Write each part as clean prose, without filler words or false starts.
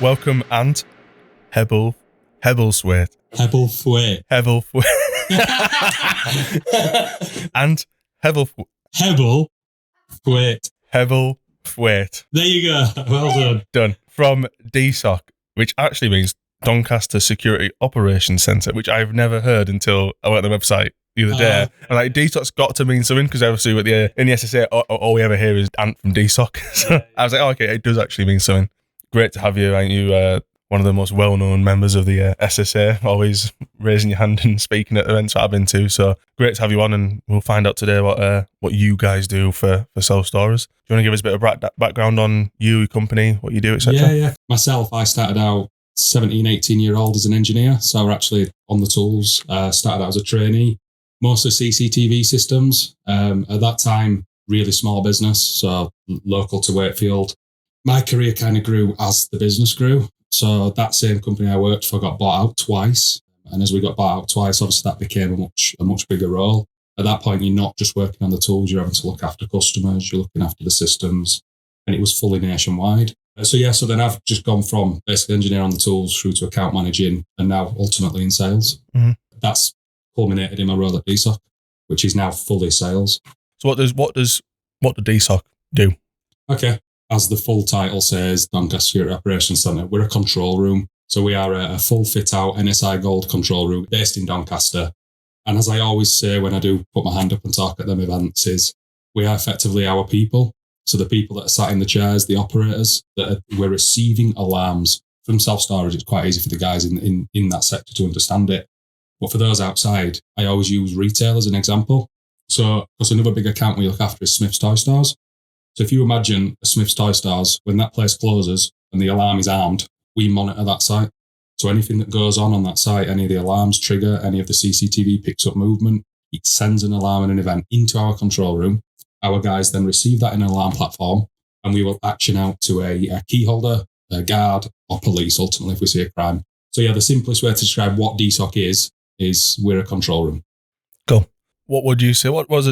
welcome and Hebblethwaite. Hebblethwaite. And Hebblethwaite. Hebblethwaite. There you go. Well done. Done. From DSOC, which actually means Doncaster Security Operations Centre, which I've never heard until I went on the website the other day. And like, DSOC's got to mean something, because obviously in the SSA, all we ever hear is Ant from DSOC. So I was like, oh, okay, it does actually mean something. Great to have you. Aren't you one of the most well-known members of the SSA, always raising your hand and speaking at events that I've been to. So great to have you on, and we'll find out today what you guys do for self-storers. Do you want to give us a bit of background on you, your company, what you do, etc.? Yeah. Myself, I started out 17, 18-year-old as an engineer. So we're actually on the tools. Started out as a trainee, mostly CCTV systems. At that time, really small business, so local to Wakefield. My career kind of grew as the business grew. So that same company I worked for got bought out twice. And as we got bought out twice, obviously that became a much bigger role. At that point, you're not just working on the tools, you're having to look after customers, you're looking after the systems, and it was fully nationwide. So then I've just gone from basically engineer on the tools through to account managing, and now ultimately in sales. Mm-hmm. That's culminated in my role at DSOC, which is now fully sales. So what does DSOC do? Okay. As the full title says, Doncaster Security Operations Centre, we're a control room. So we are a full fit-out NSI Gold control room based in Doncaster. And as I always say when I do put my hand up and talk at them events, is we are effectively our people. So the people that are sat in the chairs, the operators, we're receiving alarms from self-storage. It's quite easy for the guys in that sector to understand it. But for those outside, I always use retail as an example. So because another big account we look after is Smith's Toy Stores. So if you imagine a Smith's Toy Stores, when that place closes and the alarm is armed, we monitor that site. So anything that goes on that site, any of the alarms trigger, any of the CCTV picks up movement, it sends an alarm and an event into our control room. Our guys then receive that in an alarm platform, and we will action out to a key holder, a guard, or police, ultimately, if we see a crime. So the simplest way to describe what DSOC is we're a control room. Cool. What would you say? What does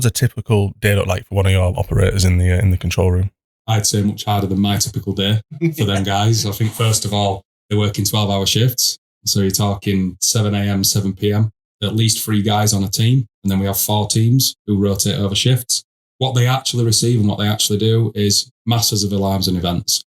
a typical day look like for one of your operators in the control room? I'd say much harder than my typical day for them guys. I think first of all, they're working 12-hour shifts. So you're talking 7 a.m., 7 p.m. At least 3 guys on a team. And then we have 4 teams who rotate over shifts. What they actually receive and what they actually do is masses of alarms and events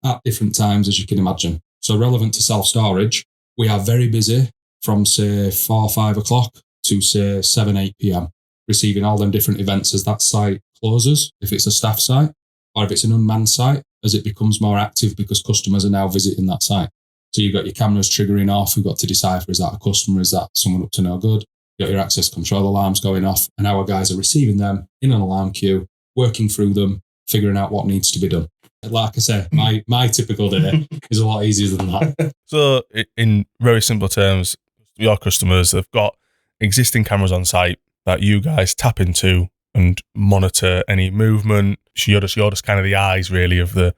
at different times, as you can imagine. So relevant to self-storage, we are very busy from, say, 4 or 5 o'clock to, say, 7, 8 p.m, receiving all them different events as that site closes, if it's a staff site, or if it's an unmanned site, as it becomes more active because customers are now visiting that site. So you've got your cameras triggering off, we've got to decipher, is that a customer, is that someone up to no good? You've got your access control alarms going off, and our guys are receiving them in an alarm queue, working through them, figuring out what needs to be done. Like I say, my typical day is a lot easier than that. So in very simple terms, your customers have got existing cameras on site that you guys tap into and monitor any movement. So you're just kind of the eyes, really, of the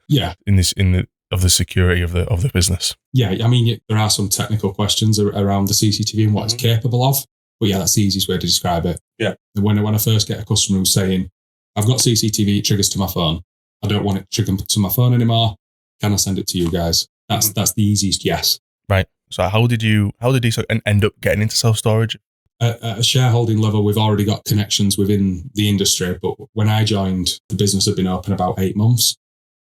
security of the business. Yeah, I mean, there are some technical questions around the CCTV and what it's capable of, but yeah, that's the easiest way to describe it. Yeah, when I first get a customer who's saying, "I've got CCTV, it triggers to my phone. I don't want it to trigger to my phone anymore. Can I send it to you guys?" That's the easiest yes. Right. So how did DSOC end up getting into self-storage? At a shareholding level, we've already got connections within the industry, but when I joined, the business had been open about 8 months,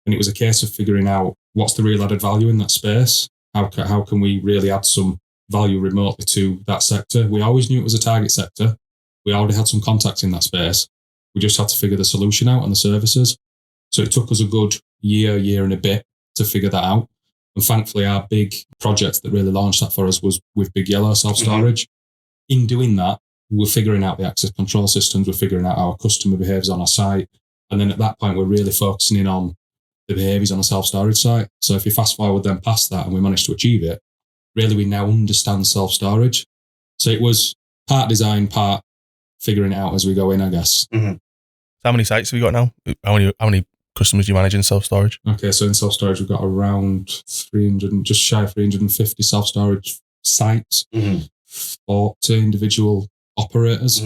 and it was a case of figuring out what's the real added value in that space. How can we really add some value remotely to that sector? We always knew it was a target sector. We already had some contacts in that space. We just had to figure the solution out and the services. So it took us a good year and a bit to figure that out. And thankfully, our big project that really launched that for us was with Big Yellow self-storage. Mm-hmm. In doing that, we're figuring out the access control systems, we're figuring out how our customer behaves on our site. And then at that point, we're really focusing in on the behaviors on a self-storage site. So if you fast forward then past that and we managed to achieve it, really we now understand self-storage. So it was part design, part figuring it out as we go in, I guess. Mm-hmm. So how many sites have you got now? How many customers do you manage in self-storage? Okay, so in self-storage, we've got around 300, just shy of 350 self-storage sites. Mm-hmm. 40 individual operators.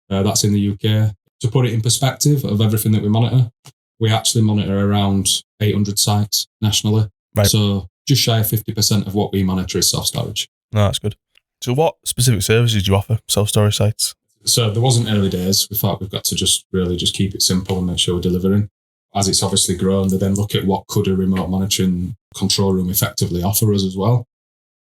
That's in the UK. To put it in perspective of everything that we monitor, we actually monitor around 800 sites nationally. Right. So just shy of 50% of what we monitor is self-storage. No, that's good. So what specific services do you offer self-storage sites? So there wasn't early days. We thought we've got to just keep it simple and make sure we're delivering. As it's obviously grown, they then look at what could a remote monitoring control room effectively offer us as well.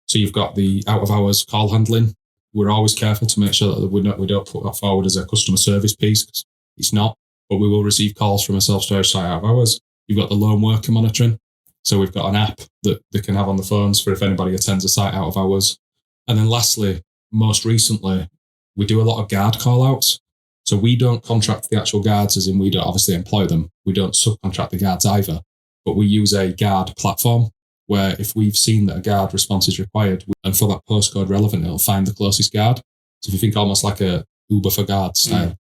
So you've got the out-of-hours call handling. We're always careful to make sure that we don't put that forward as a customer service piece, because it's not. But we will receive calls from a self-storage site out of hours. You've got the lone worker monitoring. So we've got an app that they can have on the phones for if anybody attends a site out of hours. And then lastly, most recently, we do a lot of guard call-outs. So we don't contract the actual guards, as in we don't obviously employ them. We don't subcontract the guards either. But we use a guard platform where if we've seen that a guard response is required, and for that postcode relevant, it'll find the closest guard. So if you think almost like a Uber for guards style.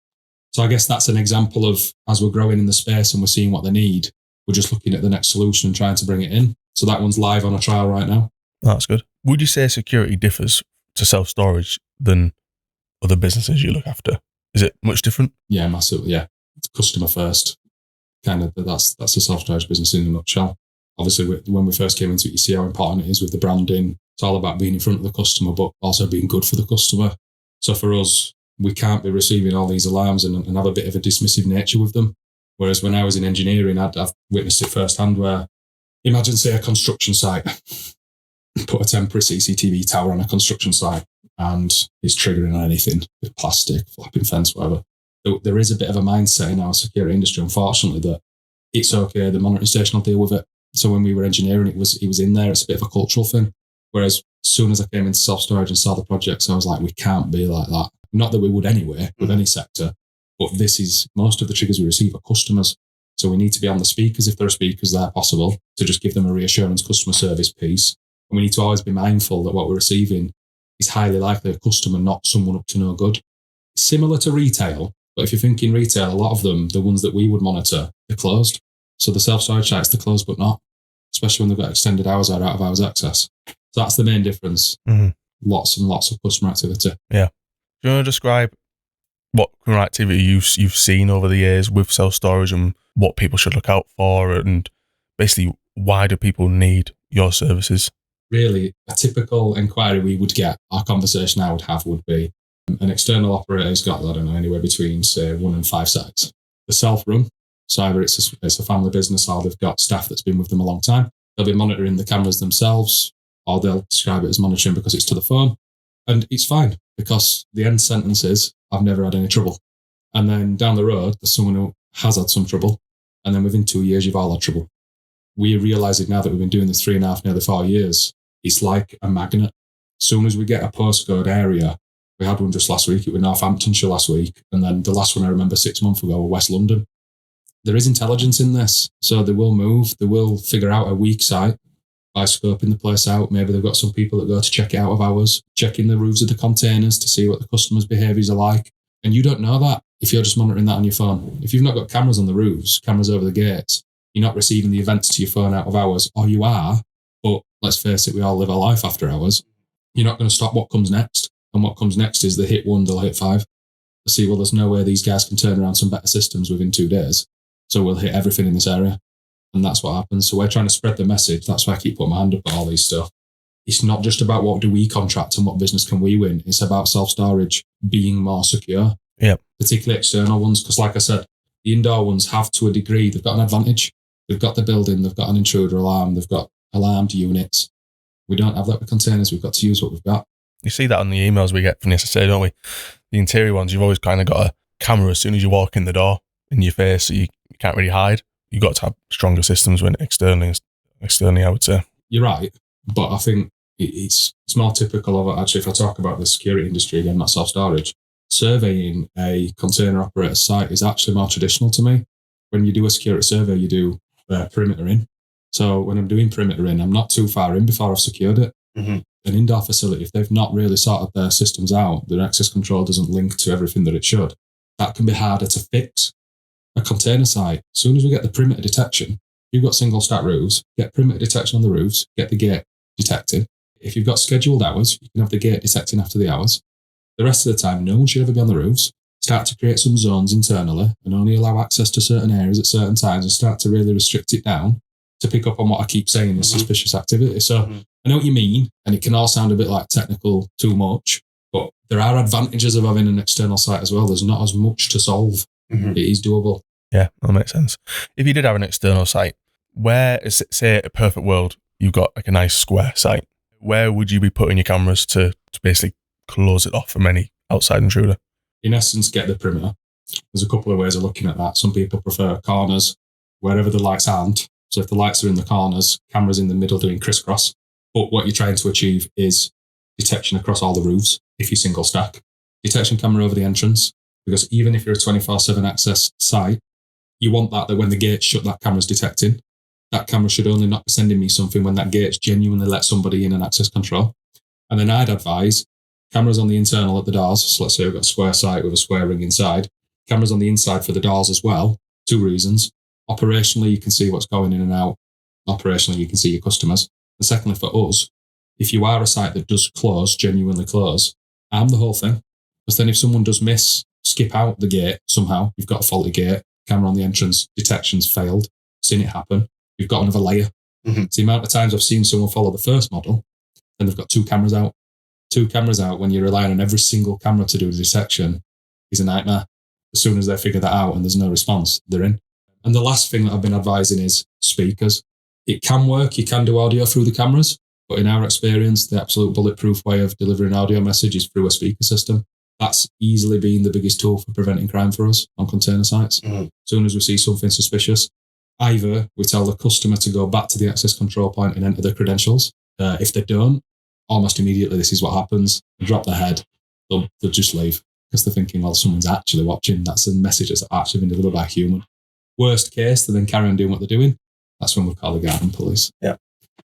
So I guess that's an example of, as we're growing in the space and we're seeing what they need, we're just looking at the next solution and trying to bring it in. So that one's live on a trial right now. That's good. Would you say security differs to self-storage than other businesses you look after? Is it much different? Yeah, massively. Yeah. It's customer first. Kind of, that's a self-storage business in a nutshell. Obviously, when we first came into it, you see how important it is with the branding. It's all about being in front of the customer, but also being good for the customer. So for us, we can't be receiving all these alarms and have a bit of a dismissive nature with them. Whereas when I was in engineering, I've witnessed it firsthand where, imagine, say, a construction site, put a temporary CCTV tower on a construction site and it's triggering on anything, with plastic, flapping fence, whatever. There is a bit of a mindset in our security industry, unfortunately, that it's okay, the monitoring station will deal with it. So when we were engineering, it was in there. It's a bit of a cultural thing. Whereas as soon as I came into self-storage and saw the projects, I was like, we can't be like that. Not that we would anyway with any sector, but this is, most of the triggers we receive are customers. So we need to be on the speakers if there are speakers there possible to just give them a reassurance customer service piece. And we need to always be mindful that what we're receiving is highly likely a customer, not someone up to no good. It's similar to retail, but if you're thinking retail, a lot of them, the ones that we would monitor, they're closed. So the self-storage sites, they're closed but not, especially when they've got extended hours or out of hours access. So that's the main difference. Mm-hmm. Lots and lots of customer activity. Yeah. Do you want to describe what current activity you've seen over the years with self-storage and what people should look out for, and basically why do people need your services? Really, a typical inquiry we would get, our conversation I would have would be, an external operator's got, I don't know, anywhere between, say, 1 and 5 sites. They're self-run, so either it's a family business or they've got staff that's been with them a long time. They'll be monitoring the cameras themselves, or they'll describe it as monitoring because it's to the phone. And it's fine, because the end sentence is, I've never had any trouble. And then down the road, there's someone who has had some trouble. And then within 2 years, you've all had trouble. We're realizing now that we've been doing this 3.5, nearly 4 years, it's like a magnet. As soon as we get a postcode area, we had one just last week, it was Northamptonshire last week. And then the last one I remember 6 months ago was West London. There is intelligence in this. So they will move, they will figure out a weak site by scoping the place out. Maybe they've got some people that go to check it out of hours, checking the roofs of the containers to see what the customers' behaviours are like. And you don't know that if you're just monitoring that on your phone. If you've not got cameras on the roofs, cameras over the gates, you're not receiving the events to your phone out of hours, or you are, but let's face it, we all live our life after hours. You're not going to stop what comes next. And what comes next is they hit 1, they'll hit 5. They'll see, well, there's no way these guys can turn around some better systems within 2 days. So we'll hit everything in this area. And that's what happens. So we're trying to spread the message. That's why I keep putting my hand up at all these stuff. It's not just about what do we contract and what business can we win. It's about self-storage being more secure. Yeah. Particularly external ones. Because like I said, the indoor ones have, to a degree, they've got an advantage. They've got the building, they've got an intruder alarm, they've got alarmed units. We don't have that with containers. We've got to use what we've got. You see that on the emails we get from the SSA, don't we? The interior ones, you've always kind of got a camera as soon as you walk in the door in your face, so you can't really hide. You've got to have stronger systems when externally, I would say. You're right, but I think it's more typical of, actually, if I talk about the security industry again, not self-storage, surveying a container operator site is actually more traditional to me. When you do a security survey, you do perimeter in. So when I'm doing perimeter in, I'm not too far in before I've secured it. Mm-hmm. An indoor facility, if they've not really sorted their systems out, their access control doesn't link to everything that it should, that can be harder to fix. A container site, as soon as we get the perimeter detection, you've got single stack roofs, get perimeter detection on the roofs, get the gate detected. If you've got scheduled hours, you can have the gate detecting after the hours. The rest of the time, no one should ever be on the roofs. Start to create some zones internally and only allow access to certain areas at certain times and start to really restrict it down. to pick up on what I keep saying is suspicious activity. So I know what you mean, and it can all sound a bit like technical too much, but there are advantages of having an external site as well. There's not as much to solve. It is doable. Yeah, that makes sense. If you did have an external site, where is, say, a perfect world, you've got like a nice square site, where would you be putting your cameras to basically close it off from any outside intruder? In essence, get the perimeter. There's a couple of ways of looking at that. Some people prefer corners, wherever the lights aren't. So if the lights are in the corners, cameras in the middle doing crisscross. But what you're trying to achieve is detection across all the roofs if you single stack. Detection camera over the entrance, because even if you're a 24/7 access site, you want that when the gate's shut, that camera's detecting. That camera should only not be sending me something when that gate's genuinely let somebody in and access control. And then I'd advise cameras on the internal at the doors. So let's say we've got a square site with a square ring inside. Cameras on the inside for the doors as well. 2 reasons. Operationally, you can see what's going in and out. Operationally, you can see your customers. And secondly, for us, if you are a site that does close, genuinely close, arm the whole thing. Because then if someone does skip out the gate somehow, you've got a faulty gate, camera on the entrance, detection's failed, seen it happen, you've got another layer. It's the amount of times I've seen someone follow the first model, and they've got 2 cameras out. 2 cameras out when you're relying on every single camera to do the detection is a nightmare. As soon as they figure that out and there's no response, they're in. And the last thing that I've been advising is speakers. It can work, you can do audio through the cameras, but in our experience, the absolute bulletproof way of delivering audio message is through a speaker system. That's easily been the biggest tool for preventing crime for us on container sites. As soon as we see something suspicious, either we tell the customer to go back to the access control point and enter their credentials. If they don't, almost immediately this is what happens. They drop their head, they'll just leave because they're thinking, well, someone's actually watching. That's a message that's actually been delivered by a human. Worst case, they then carry on doing what they're doing. That's when we call the garden police. Yeah.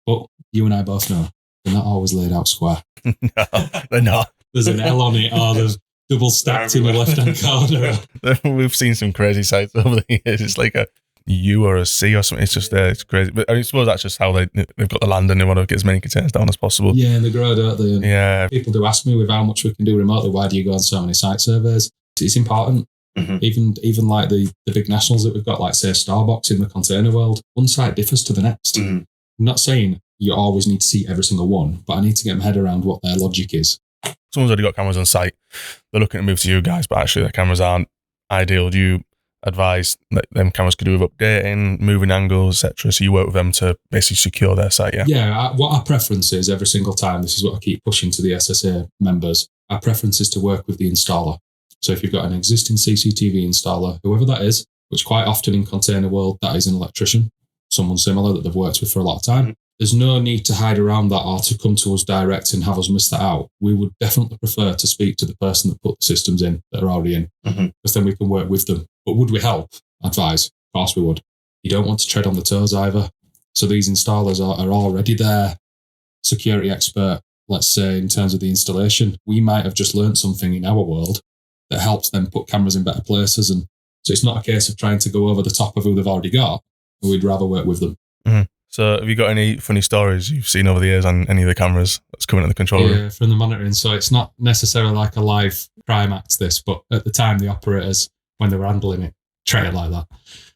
But you and I both know they're not always laid out square. No, they're not. There's an L on it, or there's double stacked in the left-hand corner. We've seen some crazy sites over the years. It's like a U or a C or something. It's just there. It's crazy. But I suppose that's just how they've got the land and they want to get as many containers down as possible. Yeah, and they grow, don't they? And yeah. People do ask me with how much we can do remotely, why do you go on so many site surveys? It's important. Even like the big nationals that we've got, like say Starbucks in the container world, one site differs to the next. I'm not saying you always need to see every single one, but I need to get my head around what their logic is. Someone's already got cameras on site. They're looking to move to you guys, but actually their cameras aren't ideal. Do you advise that them cameras could do with updating, moving angles, etc.? So you work with them to basically secure their site, yeah? Yeah, what our preference is every single time, this is what I keep pushing to the SSA members, our preference is to work with the installer. So if you've got an existing CCTV installer, whoever that is, which quite often in container world, that is an electrician, someone similar that they've worked with for a lot of time, there's no need to hide around that or to come to us direct and have us miss that out. We would definitely prefer to speak to the person that put the systems in that are already in, because then we can work with them. But would we help? Advise? Of course we would. You don't want to tread on the toes either. So these installers are already there, security expert, let's say, in terms of the installation. We might have just learned something in our world that helps them put cameras in better places. And so it's not a case of trying to go over the top of who they've already got. We'd rather work with them. So have you got any funny stories you've seen over the years on any of the cameras that's coming at the control room? Yeah, from the monitoring. So it's not necessarily like a live crime act, this, but at the time, the operators, when they were handling it, treat it like that.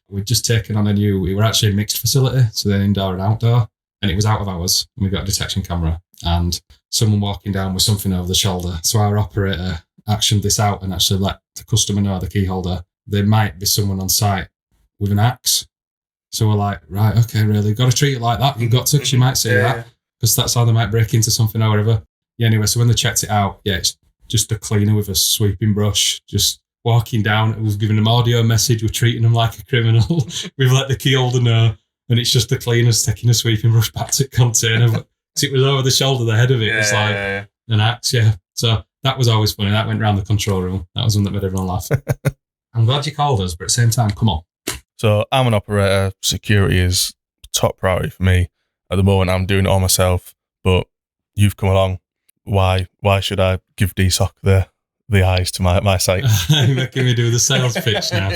We'd just taken on we were actually a mixed facility, so then indoor and outdoor, and it was out of hours, and we got a detection camera, and someone walking down with something over the shoulder. So our operator actioned this out and actually let the customer know, the key holder, there might be someone on site with an axe. So we're like, right, okay, really, got to treat it like that. You've got to, because you might say that, because that's how they might break into something or whatever. Yeah, anyway, so when they checked it out, it's just a cleaner with a sweeping brush, just walking down. We've given them audio message. We're treating them like a criminal. We've let the key holder know, and it's just the cleaners taking a sweeping brush back to the container. But it was over the shoulder, the head of it was like an axe, So that was always funny. That went around the control room. That was one that made everyone laugh. I'm glad you called us, but at the same time, come on. So I'm an operator. Security is top priority for me. At the moment, I'm doing it all myself, but you've come along. Why should I give DSOC the eyes to my site? You're making me do the sales pitch now.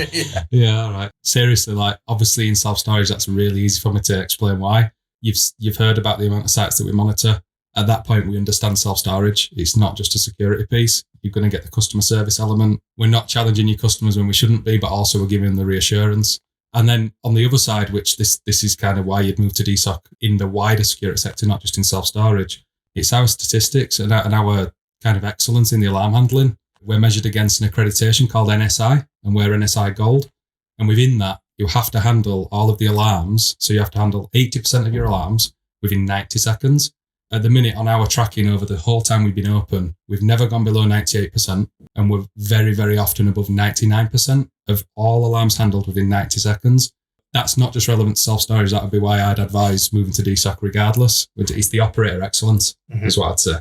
Yeah, all right. Seriously, like obviously in self-storage, that's really easy for me to explain why. You've heard about the amount of sites that we monitor. At that point, we understand self-storage. It's not just a security piece. You're going to get the customer service element. We're not challenging your customers when we shouldn't be, but also we're giving them the reassurance. And then on the other side, which this is kind of why you'd move to DSOC in the wider security sector, not just in self-storage, it's our statistics and our kind of excellence in the alarm handling. We're measured against an accreditation called NSI, and we're NSI Gold. And within that, you have to handle all of the alarms. So you have to handle 80% of your alarms within 90 seconds. At the minute, on our tracking over the whole time we've been open, we've never gone below 98%, and we're very, very often above 99% of all alarms handled within 90 seconds. That's not just relevant to self-storage. That would be why I'd advise moving to DSOC regardless. It's the operator excellence, is what I'd say.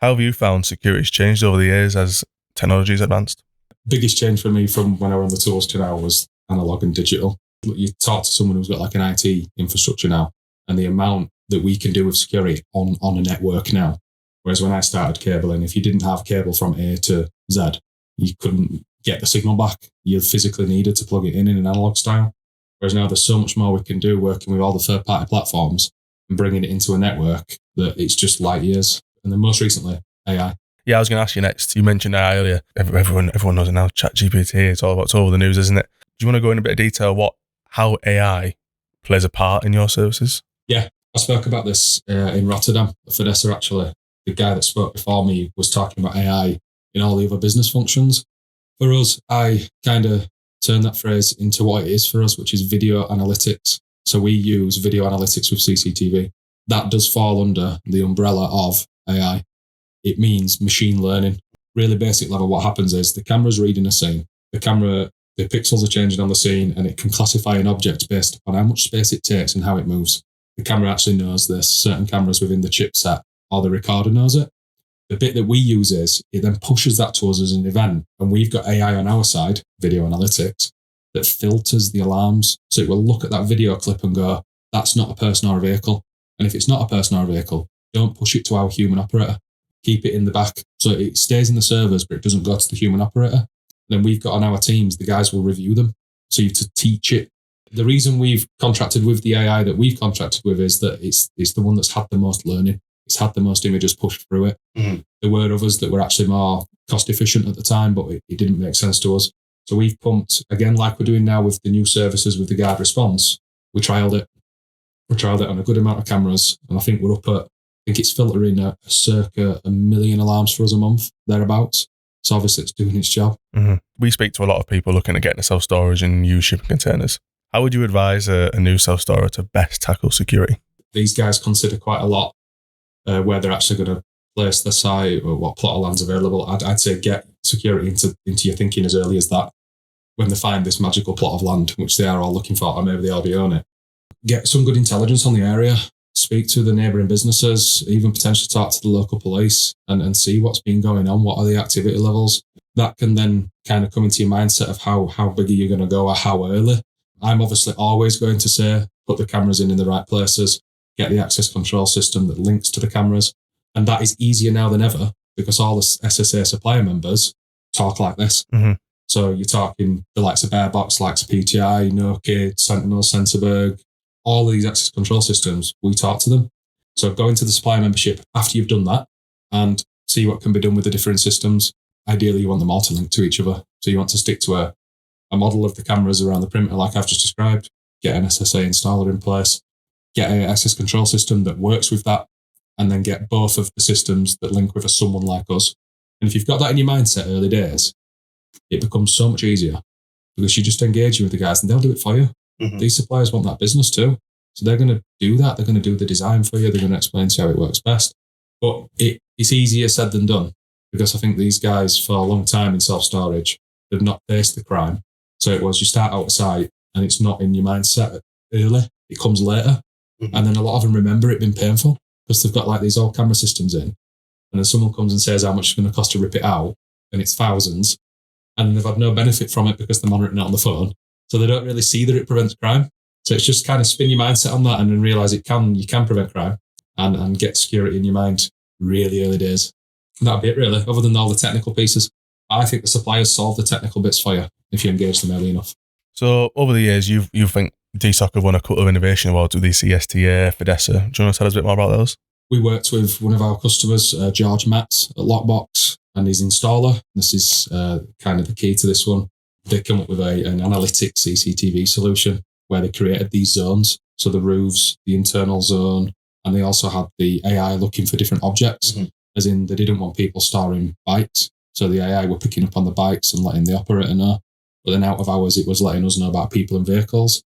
How have you found security's changed over the years as technology's advanced? Biggest change for me from when I were on the tools to now was analog and digital. You talk to someone who's got like an IT infrastructure now, and the amount that we can do with security on a network now. Whereas when I started cabling, if you didn't have cable from A to Z, you couldn't get the signal back. You physically needed to plug it in an analog style. Whereas now there's so much more we can do working with all the third-party platforms and bringing it into a network that it's just light years. And then most recently, AI. Yeah, I was going to ask you next. You mentioned AI earlier. Everyone knows it now. ChatGPT, it's all over the news, isn't it? Do you want to go in a bit of detail how AI plays a part in your services? Yeah, I spoke about this in Rotterdam, at Fidessa actually. The guy that spoke before me was talking about AI in all the other business functions. For us, I kind of turned that phrase into what it is for us, which is video analytics. So we use video analytics with CCTV. That does fall under the umbrella of AI. It means machine learning. Really basic level, what happens is the camera's reading a scene. The pixels are changing on the scene, and it can classify an object based upon how much space it takes and how it moves. The camera actually knows this. Certain cameras within the chipset or the recorder knows it. The bit that we use is it then pushes that to us as an event. And we've got AI on our side, video analytics, that filters the alarms. So it will look at that video clip and go, that's not a person or a vehicle. And if it's not a person or a vehicle, don't push it to our human operator. Keep it in the back. So it stays in the servers, but it doesn't go to the human operator. Then we've got on our teams, the guys will review them. So you have to teach it. The reason we've contracted with the AI that we've contracted with is that it's the one that's had the most learning. It's had the most images pushed through it. Mm-hmm. There were others that were actually more cost efficient at the time, but it didn't make sense to us. So we've pumped, again, like we're doing now with the new services with the guard response, we trialed it. We trialed it on a good amount of cameras. And I think we're up at, I think it's filtering a circa 1 million alarms for us a month, thereabouts. So obviously it's doing its job. Mm-hmm. We speak to a lot of people looking at getting a self-storage and use shipping containers. How would you advise a new self-storer to best tackle security? These guys consider quite a lot where they're actually going to place the site or what plot of land's available. I'd say get security into your thinking as early as that. When they find this magical plot of land, which they are all looking for, or maybe they already own it, get some good intelligence on the area. Speak to the neighbouring businesses, even potentially talk to the local police and see what's been going on. What are the activity levels? That can then kind of come into your mindset of how big are you going to go or how early. I'm obviously always going to say, put the cameras in the right places, get the access control system that links to the cameras. And that is easier now than ever because all the SSA supplier members talk like this. Mm-hmm. So you're talking the likes of Bearbox, likes of PTI, Nokia, Sentinel, Sensorberg, all of these access control systems, we talk to them. So go into the supplier membership after you've done that and see what can be done with the different systems. Ideally, you want them all to link to each other. So you want to stick to a model of the cameras around the perimeter like I've just described, get an SSA installer in place, get an access control system that works with that, and then get both of the systems that link with someone like us. And if you've got that in your mindset early days, it becomes so much easier because you just engage with the guys and they'll do it for you. Mm-hmm. These suppliers want that business too. So they're going to do that. They're going to do the design for you. They're going to explain to you how it works best. But it's easier said than done because I think these guys for a long time in self-storage, they've not faced the crime. So it was you start out of sight and it's not in your mindset early. It comes later. Mm-hmm. And then a lot of them remember it being painful because they've got like these old camera systems in. And then someone comes and says how much it's going to cost to rip it out and it's thousands. And they've had no benefit from it because they're monitoring it on the phone. So they don't really see that it prevents crime. So it's just kind of spin your mindset on that and then realise you can prevent crime and get security in your mind really early days. And that'd be it really, other than all the technical pieces. I think the suppliers solve the technical bits for you if you engage them early enough. So over the years, you think DSOC have won a couple of innovation awards with the CSTA, Fidessa. Do you want to tell us a bit more about those? We worked with one of our customers, George Matz at Lockbox, and his installer. This is kind of the key to this one. they come up with an analytic CCTV solution where they created these zones. So the roofs, the internal zone, and they also had the AI looking for different objects, as in they didn't want people storing bikes. So the AI were picking up on the bikes and letting the operator know. But then out of hours, it was letting us know about people and vehicles.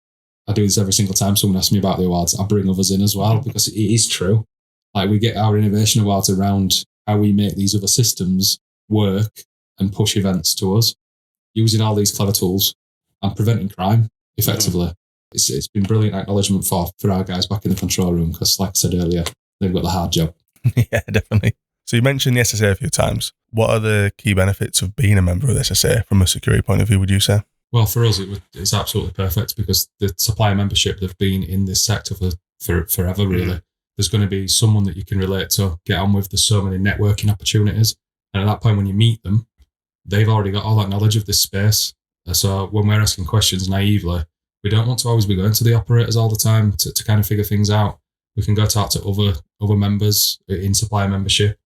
I do this every single time someone asks me about the awards. I bring others in as well because it is true. Like, we get our innovation awards around how we make these other systems work and push events to us using all these clever tools and preventing crime effectively. It's been brilliant acknowledgement for our guys back in the control room because, like I said earlier, they've got the hard job. Yeah, definitely. So you mentioned the SSA a few times. What are the key benefits of being a member of the SSA from a security point of view, would you say? Well, for us, it's absolutely perfect because the supplier membership, they've been in this sector for forever, really. There's going to be someone that you can relate to, get on with. There's so many networking opportunities. And at that point, when you meet them, they've already got all that knowledge of this space. So when we're asking questions naively, we don't want to always be going to the operators all the time to kind of figure things out. We can go talk to other members in supplier membership.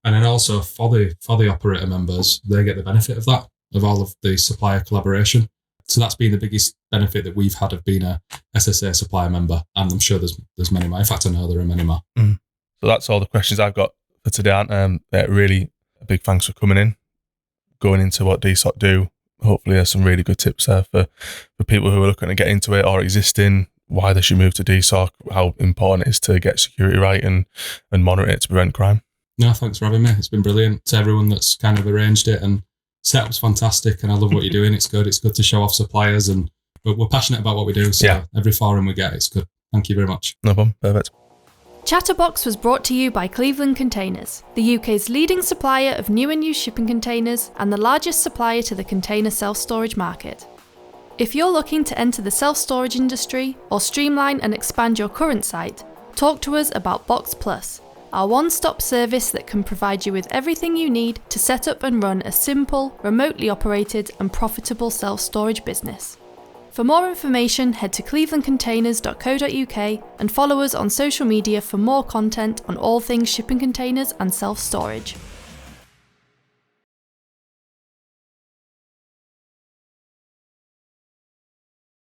And then also for the operator members, they get the benefit of that, of all of the supplier collaboration. So that's been the biggest benefit that we've had of being a SSA supplier member. And I'm sure there's many more. In fact, I know there are many more. So that's all the questions I've got for today. Really a big thanks for coming in, going into what DSOC do. Hopefully there's some really good tips there for people who are looking to get into it or existing, why they should move to DSOC, how important it is to get security right and monitor it to prevent crime. No, thanks for having me. It's been brilliant. To everyone that's kind of arranged it, and setup's fantastic, and I love what you're doing. It's good. It's good to show off suppliers, and we're passionate about what we do. So every forum we get, it's good. Thank you very much. No problem. Perfect. Chatterbox was brought to you by Cleveland Containers, the UK's leading supplier of new and used shipping containers and the largest supplier to the container self-storage market. If you're looking to enter the self-storage industry or streamline and expand your current site, talk to us about Box Plus, our one-stop service that can provide you with everything you need to set up and run a simple, remotely operated and profitable self-storage business. For more information, head to clevelandcontainers.co.uk and follow us on social media for more content on all things shipping containers and self-storage.